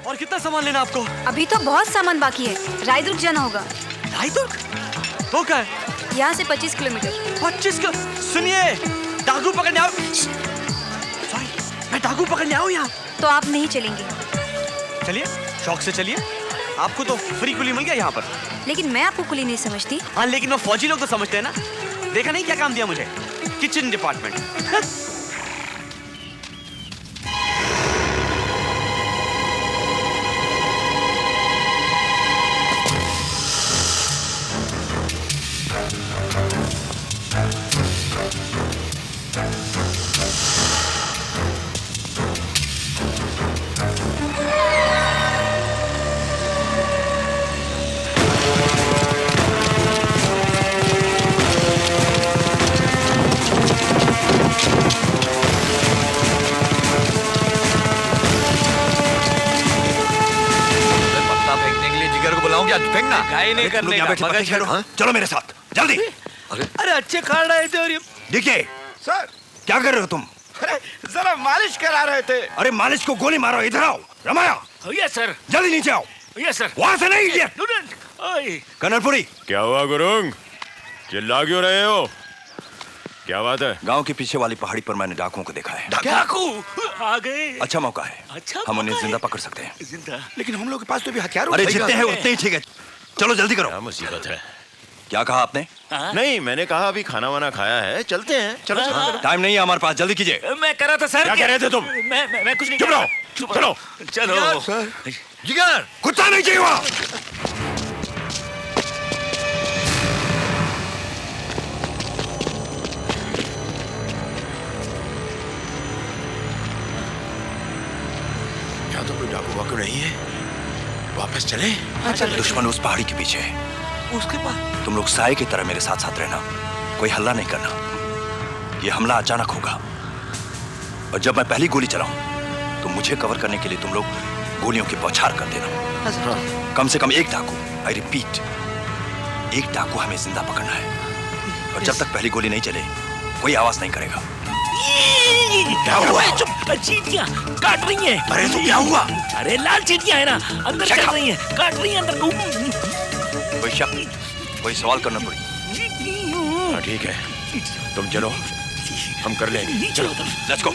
और कितना सामान लेना आपको? अभी तो बहुत सामान बाकी है, रायदुर्ग जाना होगा। रायदुर्ग? वो क्या है? यहाँ से 25 किलोमीटर। 25 का? सुनिए, डाकू पकड़ने आओ। सॉरी, मैं डाकू पकड़ने आऊँ यहाँ। तो आप नहीं चलेंगे? चलिए, शौक से चलिए। आपको तो फ्री कुली मिल गया यहाँ पर। लेकिन मैं आपको कुली नहीं समझती। हाँ, लेकिन वो फौजी लोग तो समझते हैं ना। देखा नहीं क्या काम दिया मुझे? Kitchen department. फेंकना गाय नहीं करने का, मगर खेलो। चलो मेरे साथ जल्दी। अरे अच्छे खाड़ रहे थे और ये देखिए सर, क्या कर रहे हो तुम? अरे जरा मालिश करा रहे थे। अरे मालिश को गोली मारो। इधर आओ रमाया। Yes sir. जल्दी नीचे आओ। Yes sir. वहां से नहीं इडियट। कनरपुरी, क्या हुआ गुरुंग? चिल्ला क्यों रहे हो? क्या बात है? गांव के पीछे वाली पहाड़ी पर मैंने डाकुओं को देखा है। डाकू आ गए। अच्छा मौका है। अच्छा हम उन्हें मौका जिंदा है। पकड़ सकते हैं। जिंदा? लेकिन हम लोग के पास तो भी हथियार। अरे जितने हैं उतने ही ठीक है। चलो जल्दी करो। क्या मुसीबत है? क्या कहा आपने? नहीं, मैंने कहा अभी खाना वाना खाया है, चलते हैं। चलो चलो। टाइम नहीं है हमारे पास, जल्दी कीजिए। मैं कर रहा था सर। क्या कह रहे थे तुम? मैं कुछ नहीं चुप कह रहा। रहो। चलो चलो। जिगर, कुत्ता नहीं चाहिए वहां। यहाँ तो कोई डाकू वाकू नहीं है। वापस चले? दुश्मन उस पहाड़ी के पीछे है। उसके पास। तुम लोग साए की तरह मेरे साथ साथ रहना। कोई हल्ला नहीं करना। ये हमला अचानक होगा और जब मैं पहली गोली चलाऊं तो मुझे कवर करने के लिए तुम लोग गोलियों की बौछार कर देना। कम से कम एक डाकू, आई रिपीट, एक डाकू हमें जिंदा पकड़ना है और जब तक पहली गोली नहीं चले कोई आवाज नहीं करेगा। क्या हुआ? चींटियां काट रही हैं। अरे तो क्या हुआ? अरे लाल चींटियां है ना, अंदर चल रही हैं, काट रही हैं अंदर। कोई शक, कोई सवाल करना पड़ी। हाँ ठीक है, तुम चलो, हम कर लेंगे। चलो let's go.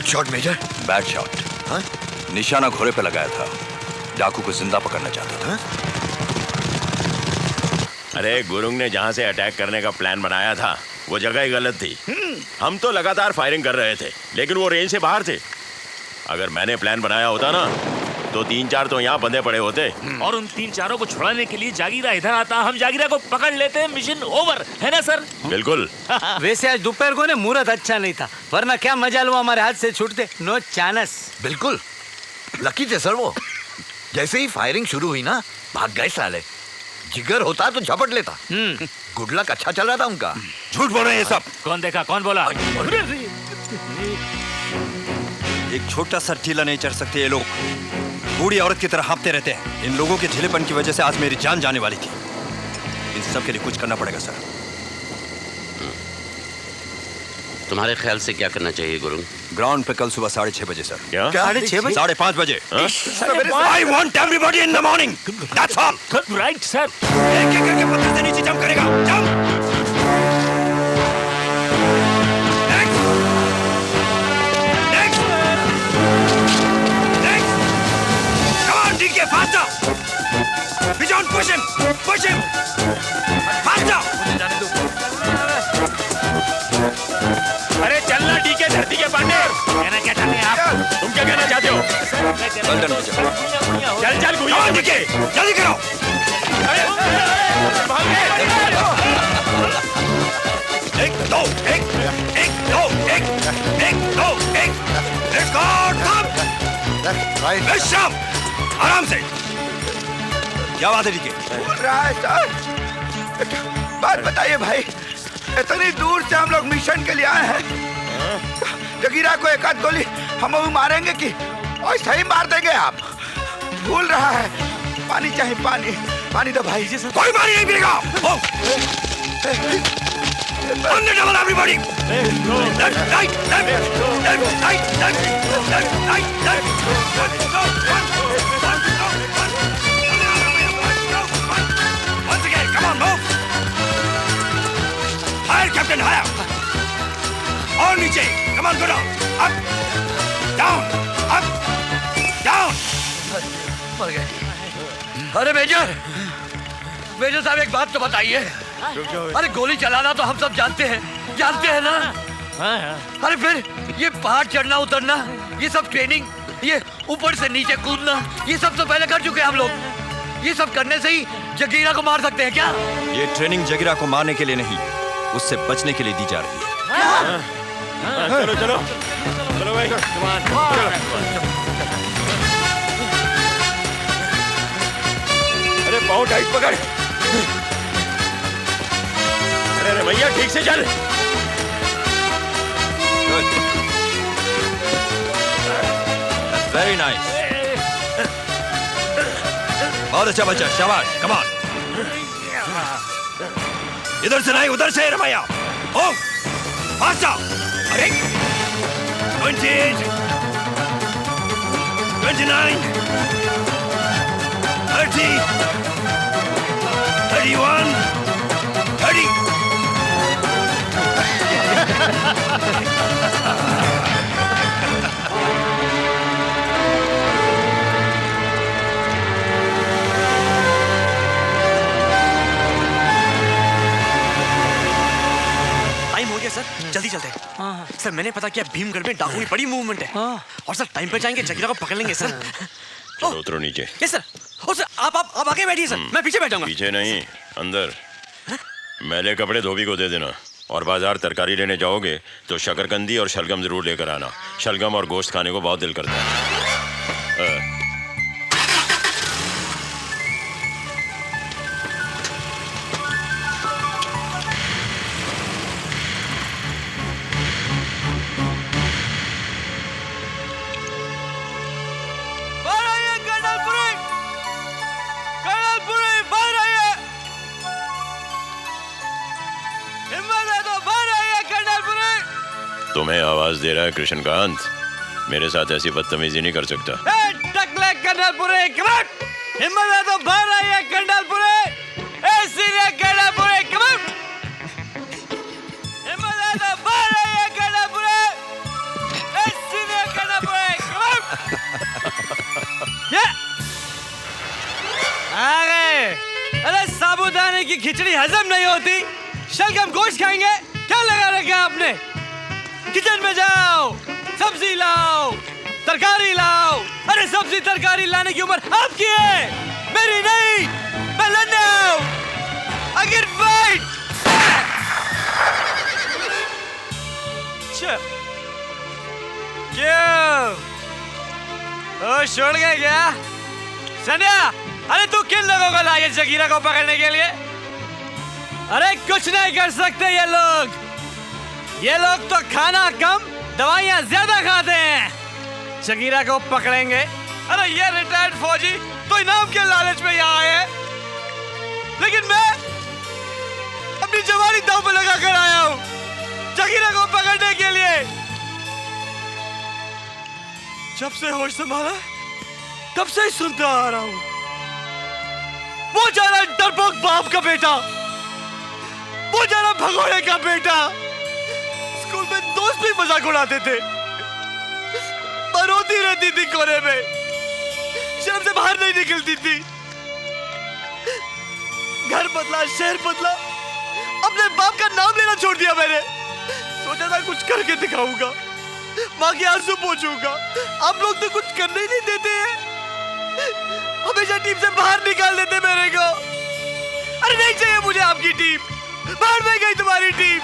Shot major. Bad shot. हाँ? निशाना घोड़े पे लगाया था, डाकू को जिंदा पकड़ना चाहता था। अरे गुरुंग ने जहाँ से अटैक करने का प्लान बनाया था वो जगह ही गलत थी। हम तो लगातार फायरिंग कर रहे थे लेकिन वो रेंज से बाहर थे। अगर मैंने प्लान बनाया होता ना तो 3-4 तो यहाँ बंधे पड़े होते। और उन 3-4 को छुड़ाने के लिए जागीरा इधर आता, हम जागीरा को पकड़ लेते, मिशन ओवर, है ना सर? बिल्कुल। वैसे आज दोपहर को ना मुहूर्त अच्छा नहीं था, वरना क्या मजा लो हमारे हाथ से छूटते। No chance. बिल्कुल लकी थे सर वो। जैसे ही फायरिंग शुरू हुई ना भाग गए साले। जिगर होता तो झपट लेता। गुड लक अच्छा चल रहा था उनका। झूठ बोल रहे हैं ये सब। कौन देखा, कौन बोला? एक छोटा सा टीला नहीं चढ़ सकते ये लोग। बूढ़ी औरत की तरह हाँफते रहते हैं। इन लोगों के ढीलेपन की वजह से आज मेरी जान जाने वाली थी। इन सब के लिए कुछ करना पड़ेगा सर। तुम्हारे ख्याल से क्या करना चाहिए गुरु? ग्राउंड पे कल सुबह 6:30 बजे सर। क्या? 6:30 बजे? 5:30 बजे। I want everybody in the morning. That's all. Right sir. एक एक करके पत्थर से नीचे जंप करेगा। Jump. Next. Next. Next. Come on, DK, faster. Bijon, push him. Push him. Faster. अरे चलना डीके धरती के पांडे। कहना क्या चाहते हैं आप? तुम क्या कहना चाहते हो? चल चल Come on, DK, जल्दी करो। एक दो एक दो एक रिकॉर्ड कम। विश्राम, आराम से। क्या बात है डीके? बोल रहा है सर। बात बताइए भाई, इतनी दूर से हम लोग मिशन के लिए आए हैं। जगीरा को एक आध गोली हम वो मारेंगे कि और सही मार देंगे आप? भूल रहा है। पानी चाहिए, पानी। पानी दो भाई। कोई पानी नहीं पिएगा। On the double, everybody. Left, right, left, left, right, left, left, right, left. Once again, come on, move. Higher, Captain, higher. और नीचे, come on, go down. Up, down, up, down. मर गए। अरे मेजर साहब, एक बात तो बताइए। अरे गोली चलाना तो हम सब जानते हैं ना? अरे फिर ये पहाड़ चढ़ना उतरना, ये सब ट्रेनिंग, ये ऊपर से नीचे कूदना, ये सब तो पहले कर चुके हैं हम लोग। ये सब करने से ही जगीरा को मार सकते हैं क्या? ये ट्रेनिंग जगीरा को मारने के लिए नहीं, उससे बचने के लिए दी जा रही है। चलो चलो चलो भाई। अरे पाँव टाइट पकड़। अरे भैया ठीक से चल। Very nice. बहुत अच्छा बच्चा, शाबाश। Come on. इधर से नहीं, उधर से रमैया। ओ फास्ट। अरे 28 29 30 31 30। टाइम हो गया सर, जल्दी चलते हैं। सर मैंने पता किया भीमगढ़ में डाकुओं की बड़ी मूवमेंट है। और सर टाइम पे जाएंगे, जगीरा को पकड़ लेंगे सर। चलो उतरो नीचे। Yes sir. ओ सर आप आगे बैठिए सर, मैं पीछे बैठूंगा। पीछे नहीं, अंदर। मैले कपड़े धोबी को दे देना। और बाजार तरकारी लेने जाओगे तो शकरकंदी और शलगम जरूर लेकर आना। शलगम और गोश्त खाने को बहुत दिल करता है। तुम्हें आवाज दे रहा है कृष्णकांत, मेरे साथ ऐसी बदतमीजी नहीं कर सकता। टकले कर्नलपुरे, हिम्मत है तो बाहर आइए कर्नलपुरे। सीनियर कर्नलपुरे, हिम्मत है तो बाहर आइए कर्नलपुरे। सीनियर कर्नलपुरे, आ गए। अरे साबूदाने की खिचड़ी हजम नहीं होती, शलगम गोश्त खाएंगे? क्या लगा रखा आपने? किचन में जाओ, सब्जी लाओ, तरकारी लाओ। अरे सब्जी तरकारी लाने की उम्र आपकी है, मेरी नहीं। मैं लड़ने आऊं। I can fight। क्यों? ओ छोड़ गए क्या? सनिया, अरे तू किन लोगों को लाए जगीरा को पकड़ने के लिए? अरे कुछ नहीं कर सकते ये लोग। ये लोग तो खाना कम, दवाइयां ज्यादा खाते हैं। जगीरा को पकड़ेंगे? अरे ये रिटायर्ड फौजी तो इनाम के लालच में यहाँ आए हैं, लेकिन मैं अपनी जवानी दांव पे लगा कर आया हूँ। जगीरा को पकड़ने के लिए। जब से होश संभाला तब से ही सुनता आ रहा हूं, वो जाना डरपोक बाप का बेटा, वो जाना भगोड़े का बेटा। स्कूल में दोस्त भी मजाक उड़ाते थे, पर रोती रहती थी कोने में, शर्म से बाहर नहीं निकलती थी। घर बदला, शहर बदला, अपने बाप का नाम लेना छोड़ दिया मैंने। सोचा था कुछ करके दिखाऊंगा, माँ के आंसू पोंछूंगा। आप लोग तो कुछ करने ही नहीं देते हैं, हमेशा टीम से बाहर निकाल देते मेरे को। अरे नहीं चाहिए मुझे आपकी टीम, बाहर में गई तुम्हारी टीम।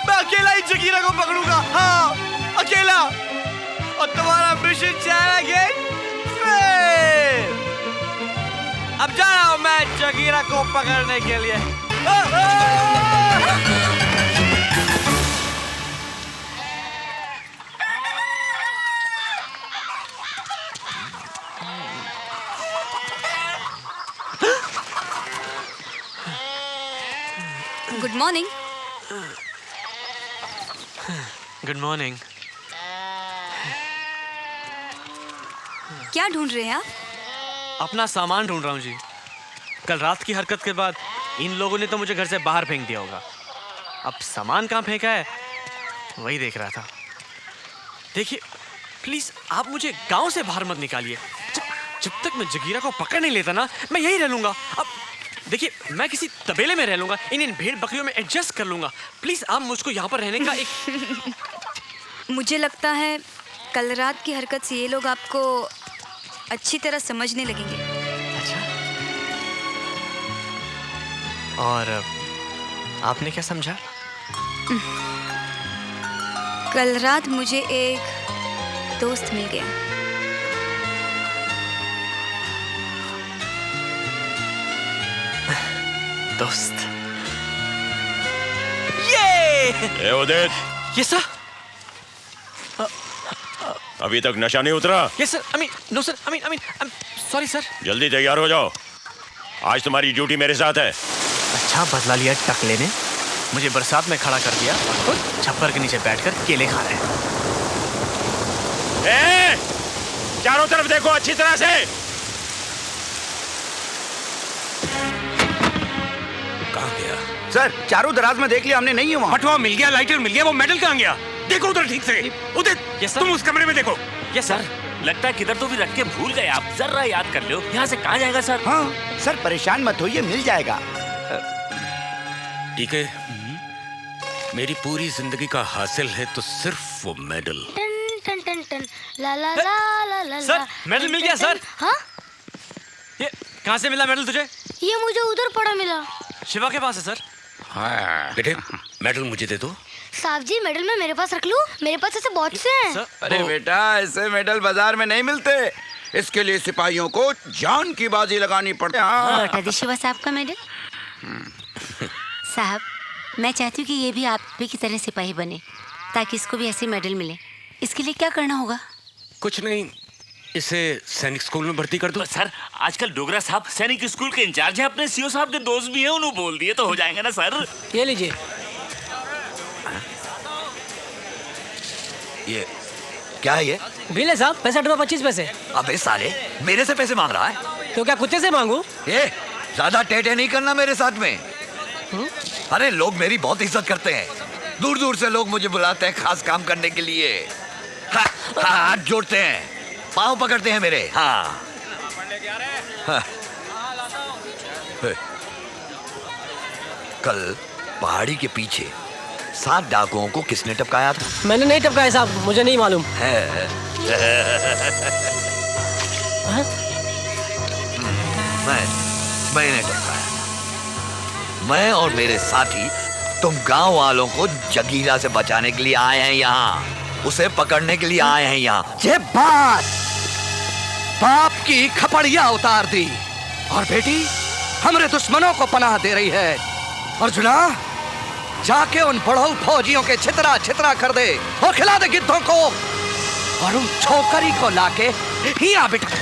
मैं अकेला ही जगीरा को पकड़ूंगा, हाँ अकेला, और तुम्हारा मिशन जाएगा फेल। अब जा रहा हूं मैं जगीरा को पकड़ने के लिए। Good morning. Good morning. क्या ढूंढ रहे हैं आप? अपना सामान ढूंढ रहा हूँ जी। कल रात की हरकत के बाद इन लोगों ने तो मुझे घर से बाहर फेंक दिया होगा। अब सामान कहाँ फेंका है वही देख रहा था। देखिए प्लीज आप मुझे गांव से बाहर मत निकालिए। जब तक मैं जगीरा को पकड़ नहीं लेता ना, मैं यही रह लूंगा। अब देखिए मैं किसी तबेले में रह लूंगा, इन भेड़ बकरियों में एडजस्ट कर लूंगा। प्लीज आप मुझको यहाँ पर रहने का एक मुझे लगता है कल रात की हरकत से ये लोग आपको अच्छी तरह समझने लगेंगे। अच्छा, और आपने क्या समझा? कल रात मुझे एक दोस्त मिल गया। दोस्त? ये उदित, ये सर। अभी तक नशा नहीं उतरा? Yes sir. I mean no sir, I mean sorry sir. जल्दी तैयार हो जाओ, आज तुम्हारी ड्यूटी मेरे साथ है। अच्छा बदला लिया टकले ने, मुझे बरसात में खड़ा कर दिया और खुद छप्पर के नीचे बैठकर केले खा रहे हैं। चारों तरफ देखो अच्छी तरह से। कहाँ गया? सर चारों दराज में देख लिया हमने, नहीं है वहाँ। पटवा मिल गया, लाइटर मिल गया, वो मेडल कहाँ गया? देखो उधर ठीक से। उदित, यस सर। तुम उस कमरे में देखो। Yes sir. लगता है किधर तो भी रख के भूल गए आप, जरा याद कर लो। यहाँ से कहाँ जाएगा सर? हाँ सर परेशान मत होइए, मिल जाएगा। ठीक है, मेरी पूरी जिंदगी का हासिल है तो सिर्फ वो मेडल। टन टन टन टन ला ला ला ला ला। सर मेडल मिल गया सर। हाँ, ये कहाँ से मिला मेडल तुझे? ये मुझे उधर पड़ा मिला। शिवा के पास है सर। हाँ बेटे, मेडल मुझे दे दो। साहब जी मेडल मैं मेरे पास रख लूं? मेरे पास ऐसे बहुत से हैं। सर अरे बेटा ऐसे मेडल बाजार में नहीं मिलते, इसके लिए सिपाहियों को जान की बाजी लगानी पड़ती है। हाँ। लौटा दी शिवा साहब का मेडल। साहब मैं चाहती हूँ कि ये भी आप भी की तरह सिपाही बने, ताकि इसको भी ऐसे मेडल मिले। इसके लिए क्या करना होगा? कुछ नहीं, इसे सैनिक स्कूल में भर्ती कर दो। सर आजकल डोगरा साहब सैनिक स्कूल के इंचार्ज हैं, अपने सीओ साहब के दोस्त भी हैं, उन्होंने बोल दिए तो हो जाएंगे ना सर। ये लीजिए। ये क्या है ये? बिल है साहब, 65.25 पैसे। अबे साले, मेरे से पैसे मांग रहा है? तो क्या कुत्ते से मांगू? ये ज्यादा टेटे नहीं करना मेरे साथ में। अरे लोग मेरी बहुत इज्जत करते हैं, दूर दूर से लोग मुझे बुलाते हैं खास काम करने के लिए। हाथ जोड़ते हैं, पाँव पकड़ते हैं मेरे। हाँ, हाँ। कल पहाड़ी के पीछे 7 डाकुओं को किसने टपकाया था? मैंने नहीं टपकाया साहब, मुझे नहीं मालूम। मैंने टपकाया। मैं और मेरे साथी तुम गांव वालों को जगीरा से बचाने के लिए आए हैं यहाँ, उसे पकड़ने के लिए आए हैं यहाँ। ये बात बाप की खपड़िया उतार दी और बेटी हमारे दुश्मनों को पनाह दे रही है। अर्जुना जाके उन बढ़ऊ फौजियों के छितरा छितरा कर दे और खिला दे गिद्धों को, और उन छोकरी को लाके हिया बिठा।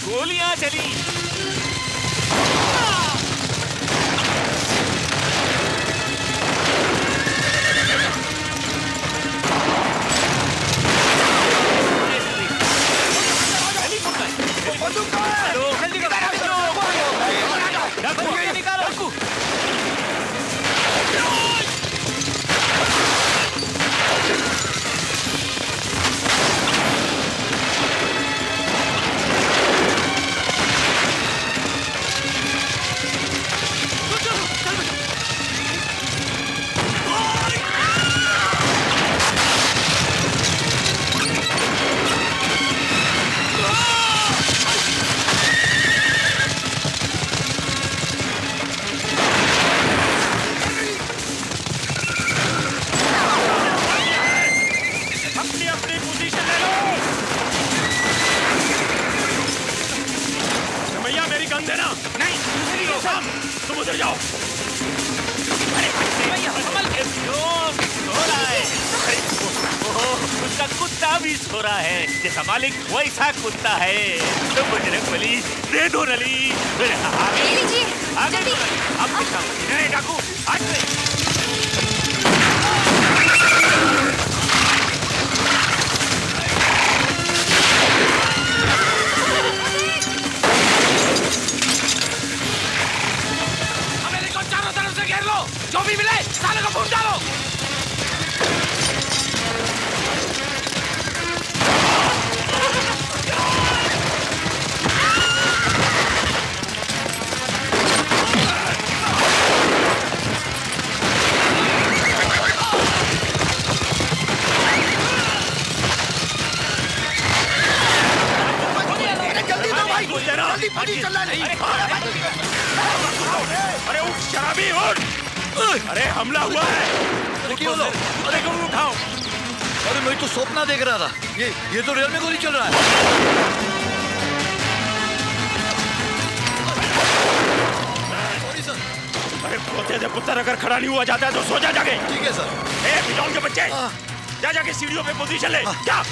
गोलियां चली। उसका कुत्ता भी सो रहा है, जैसा मालिक वैसा कुत्ता है। तो बजरंगबली दे दो नली। लीजिए जल्दी। नहीं डाकू हमें चारों तरफ से घेर लो, जो भी मिले साले को भून डालो। अरे उठ शराबी उठ! अरे हमला हुआ है! अरे क्यों उठाओ? अरे मैं तो सपना देख रहा था। ये तो रियल में गोली चल रहा है। अरे पोते से पुत्र अगर खड़ा नहीं हुआ जाता है तो सो जा जाके। ठीक है सर। ए पिजौन के बच्चे, जा जाके सीढ़ियों पे पोजीशन ले। जा।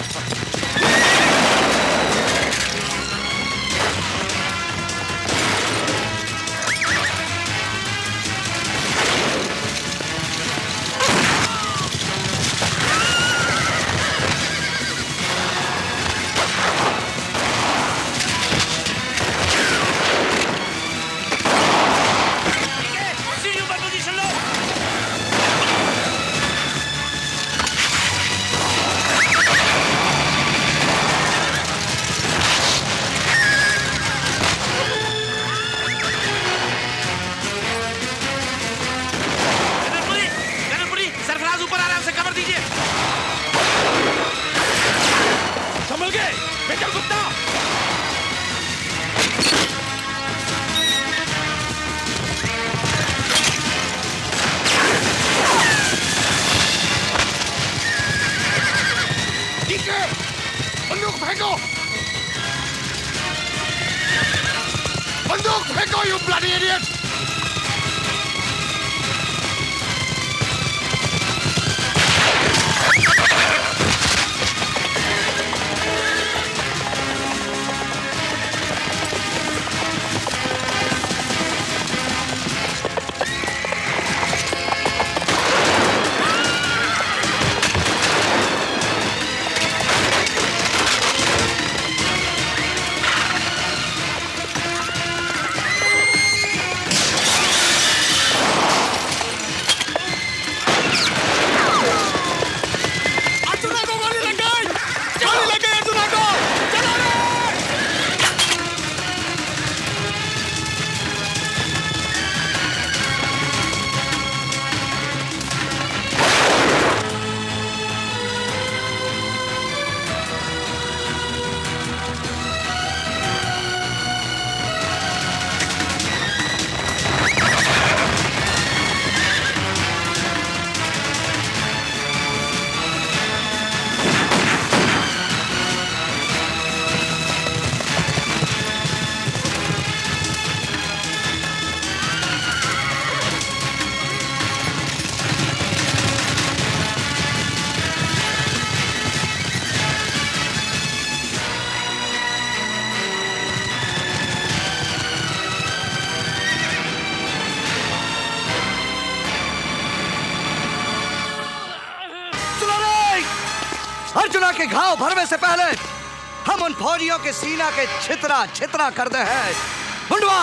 बंदूक फेंको, यू ब्लडी इडियट! के घाव भरने से पहले हम उन फौजियों के सीना के छितरा छितरा कर दे हैं। मुंडवा,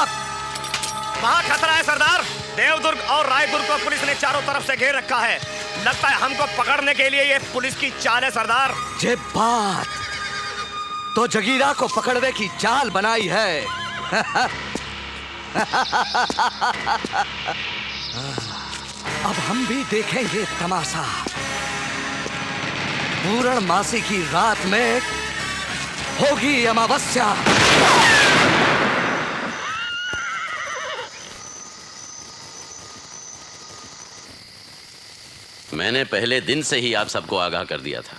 वहाँ खतरा है सरदार। देवदुर्ग और रायदुर्ग को पुलिस ने चारों तरफ से घेर रखा है। लगता है हमको पकड़ने के लिए ये पुलिस की चाल है सरदार। ये बात तो जगीरा को पकड़ने की चाल बनाई है। अब हम भी देखेंगे तमाशा। पूर्णमासी की रात में होगी अमावस्या। मैंने पहले दिन से ही आप सबको आगाह कर दिया था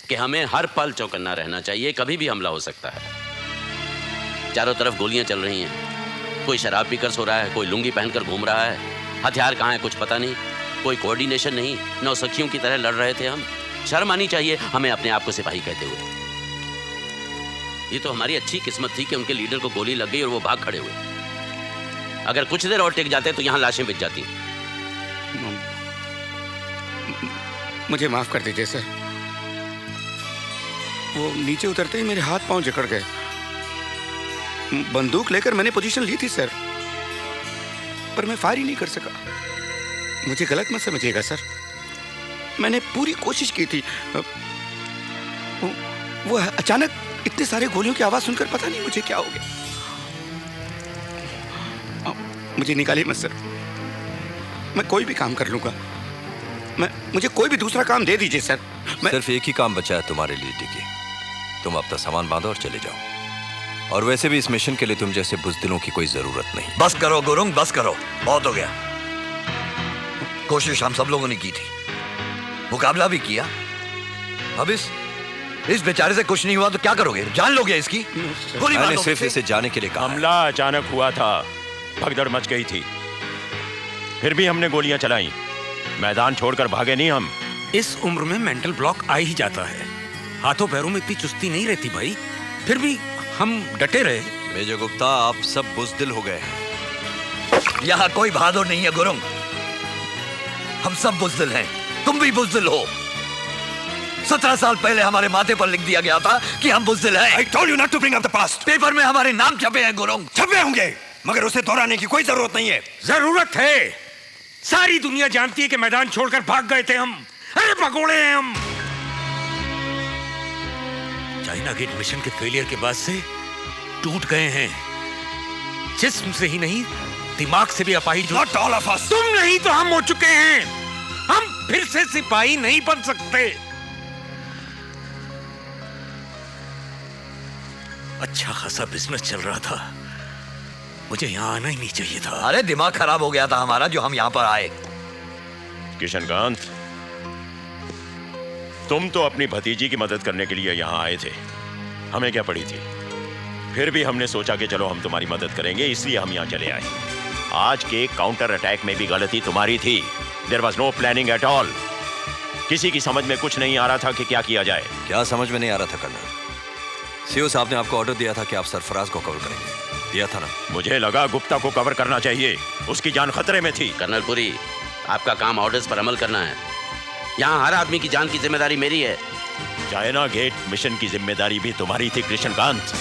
कि हमें हर पल चौकन्ना रहना चाहिए, कभी भी हमला हो सकता है। चारों तरफ गोलियां चल रही हैं, कोई शराब पीकर सो रहा है, कोई लुंगी पहनकर घूम रहा है, हथियार कहाँ है कुछ पता नहीं, कोई कोऑर्डिनेशन नहीं। नौसखियों की तरह लड़ रहे थे हम। शर्म आनी चाहिए हमें अपने आप को सिपाही कहते हुए। ये तो हमारी अच्छी किस्मत थी कि उनके लीडर को गोली लग गई और वो भाग खड़े हुए। अगर कुछ देर और टिक जाते तो यहाँ लाशें बिछ जाती। मुझे माफ कर दीजिए सर। वो नीचे उतरते ही मेरे हाथ पांव जकड़ गए। बंदूक लेकर मैंने पोजीशन ली थी सर, पर मैं फायर ही नहीं कर सका। मुझे गलत मत समझिएगा सर, मैंने पूरी कोशिश की थी। वो अचानक इतने सारे गोलियों की आवाज सुनकर पता नहीं मुझे क्या हो गया। मुझे निकालिए मत सर, मैं कोई भी काम कर लूंगा। मुझे कोई भी दूसरा काम दे दीजिए सर। सिर्फ एक ही काम बचा है तुम्हारे लिए टिकी। तुम अपना सामान बांधो और चले जाओ। और वैसे भी इस मिशन के लिए तुम जैसे बुज़दिलों की कोई जरूरत नहीं। बस करो गुरुंग, बस करो, बहुत हो गया। कोशिश हम सब लोगों ने की थी, मुकाबला भी किया। अब इस बेचारे से कुछ नहीं हुआ तो क्या करोगे? जान लोगे इसकी? गोली मैंने सिर्फ इसे जाने के लिए कहा। हमला अचानक हुआ था, भगदड़ मच गई थी, फिर भी हमने गोलियां चलाई। मैदान छोड़कर भागे नहीं हम। इस उम्र में मेंटल ब्लॉक आ ही जाता है। हाथों पैरों में इतनी चुस्ती नहीं रहती भाई, फिर भी हम डटे रहे। मेजर गुप्ता, आप सब बुज़दिल हो गए हैं। यहाँ कोई बहादुर नहीं है गुरुंग, हम सब बुज़दिल हैं। तुम भी बुज़दिल हो। 17 साल पहले हमारे माथे पर लिख दिया गया था कि हम बुज़दिल हैं। I told you not to bring up the past. Paper में हमारे नाम छपे हैं गुरुंग। छपे होंगे, मगर उसे दोहराने की कोई जरूरत नहीं है। जरूरत है। सारी दुनिया जानती है कि मैदान छोड़कर भाग गए थे हम। अरे भगोड़े हैं हम। चाइना गेट मिशन के फेलियर के बाद से टूट गए हैं, जिस्म से ही नहीं दिमाग से भी अपाहिज। Not all of us. तुम नहीं तो हम हो चुके हैं। हम फिर से सिपाही नहीं बन सकते। अच्छा खासा बिजनेस चल रहा था, मुझे यहाँ आना ही नहीं चाहिए था। अरे दिमाग खराब हो गया था हमारा जो हम यहाँ पर आए। किशनकांत, तुम तो अपनी भतीजी की मदद करने के लिए यहाँ आए थे, हमें क्या पड़ी थी? फिर भी हमने सोचा कि चलो हम तुम्हारी मदद करेंगे, इसलिए हम यहाँ चले आए। आज के काउंटर अटैक में भी गलती तुम्हारी थी। There was no planning at all. किसी की समझ में कुछ नहीं आ रहा था कि क्या किया जाए। क्या समझ में नहीं आ रहा था कर्नल? सीओ साहब ने आपको ऑर्डर दिया था कि आप सरफराज को कवर करेंगे, दिया था ना? मुझे लगा गुप्ता को कवर करना चाहिए, उसकी जान खतरे में थी। कर्नल पुरी, आपका काम ऑर्डर्स पर अमल करना है। यहाँ हर आदमी की जान की जिम्मेदारी मेरी है। चाइना गेट मिशन की जिम्मेदारी भी तुम्हारी थी कृष्णकांत।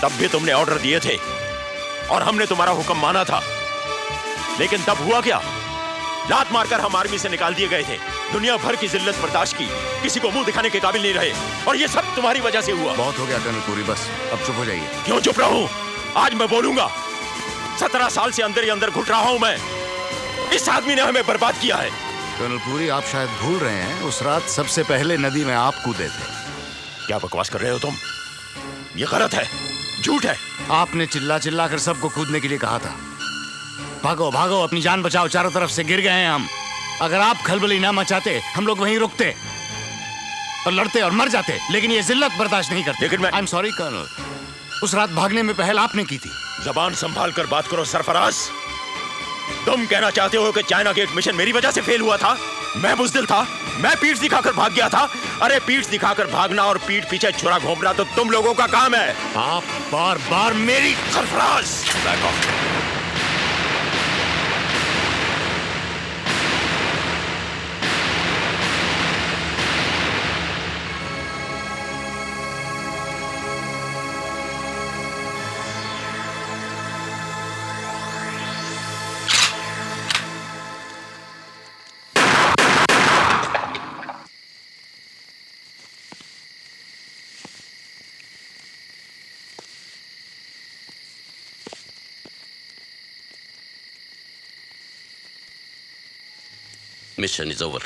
तब भी तुमने ऑर्डर दिए थे और हमने तुम्हारा हुक्म माना था, लेकिन तब हुआ क्या? लात मारकर हम आर्मी से निकाल दिए गए थे, दुनिया भर की जिल्लत बर्दाश्त की, किसी को मुंह दिखाने के काबिल नहीं रहे, और ये सब तुम्हारी वजह से हुआ। बहुत हो गया कर्नल पुरी, बस अब चुप हो जाइए। क्यों चुप रहूं? आज मैं बोलूंगा। 17 साल से अंदर ही अंदर घुट रहा हूं मैं। इस आदमी ने हमें बर्बाद किया है। कर्नल पुरी, आप शायद भूल रहे हैं, उस रात सबसे पहले नदी में आप कूदे थे। क्या बकवास कर रहे हो तुम? ये गलत है, झूठ है। आपने चिल्ला चिल्ला कर सबको कूदने के लिए कहा था। भागो भागो, अपनी जान बचाओ, चारों तरफ से गिर गए हैं हम। अगर आप खलबली ना मचाते, हम लोग वहीं रुकते और लड़ते और मर जाते, लेकिन ये जिल्लत बर्दाश्त नहीं करते। लेकिन मैं आई एम सॉरी कर्नल, उस रात भागने में पहल आपने की थी। जबान संभाल कर बात करो सरफराज। तुम कहना चाहते हो कि चाइना गेट मिशन मेरी वजह से फेल हुआ था? मैं बुज़दिल था, मैं पीठ दिखाकर भाग गया था। अरे पीठ दिखाकर भागना और पीठ पीछे छुरा घोंपना तो तुम लोगों का काम है। आप बार बार मेरी Sarfaraz, back of. Mission is over.